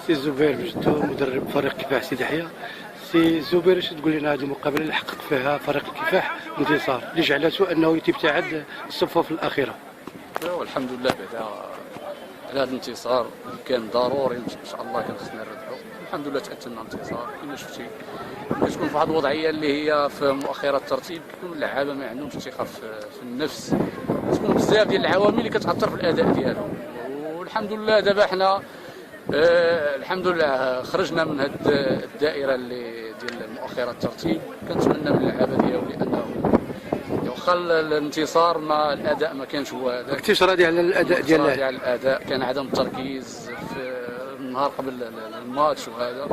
سي زبير بجدو مدرب فريق كفاح سيدي يحيى. سي زبير اش تقول لنا هذه المقابله اللي حقق فيها فريق الكفاح انتصار اللي جعلته انه يتبتعد الصفوف الاخيره؟ والحمد لله بعدا على هذا الانتصار اللي كان ضروري ان شاء الله كان خصنا نربحوا. الحمد لله تاكدنا من الانتصار. كما شفتي كتكون في واحد الوضعيه اللي هي في مؤخره الترتيب كيكون اللعابه ما عندهمش ثقه في النفس، تكون بزاف ديال العوامل اللي كتاثر في الاداء ديالهم. والحمد لله دابا حنا الحمد لله خرجنا من هذه الدائره اللي ديال مؤخره الترتيب. كنتمنى من اللعابه ديالو لانه واخا الانتصار ما الاداء ما كانش هو هذاك. كنتيش راضي على الاداء ديالنا؟ راضي على الاداء، كان عدم التركيز في النهار قبل الماتش وهذا.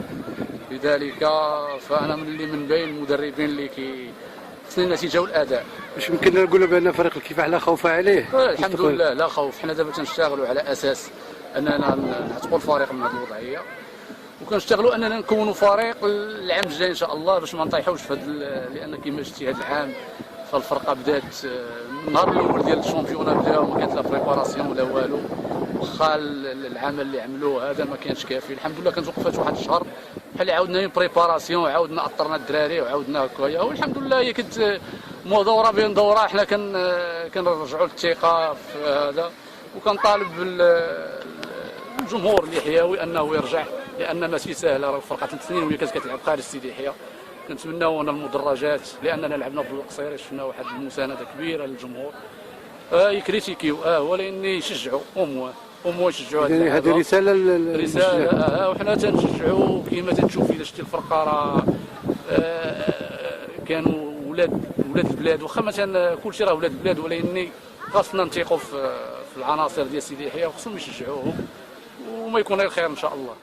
لذلك فانا من بين المدربين اللي خصني النتيجه والاداء. واش يمكن نقولوا بان فريق الكفاح لا خوف عليه؟ الحمد لله لا خوف. حنا دابا تنشتغلوا على اساس اننا نعتقوا الفريق من هذه الوضعيه، وكنشتغلوا اننا نكونوا فريق العام الجاي ان شاء الله باش ما نطيحوش في هذا. لان كما شفتي هذا العام فالفرقه بدات النهار الاول ديال الشامبيونا بداو ما كانت لا بريباراسيون ولا والو. واخا العمل اللي عملوه هذا ما كانش كافي. الحمد لله كانت وقفات واحد الشهر بحال عاودنا بريباراسيون وعاودنا اطرنا الدراري وعاودنا هكايا. والحمد لله هي كنت دوره بين دوره حنا كنرجعوا الثقه في هذا. وكنطالب الجمهور اليحيوي انه يرجع، لان ماشي سهله. راه فرقه 3 سنين وهي كانت كتلعب خارج سيدي يحيى. كنتمناو ان المدرجات لاننا لعبنا بالقصير شفنا واحد المسانده كبيره للجمهور. يكريتيكيو ولكن يشجعوا امو يشجعوا. هذه رساله وحنا تنشجعوا. كيما تنشوف الا شتي الفرقه راه كانوا ولاد البلاد. واخا مثلا كلشي راه ولاد البلاد، ولكن خاصنا نثيقوا في العناصر ديال سيدي يحيى وخصهم يشجعوهم وما يكون غير خير ان شاء الله.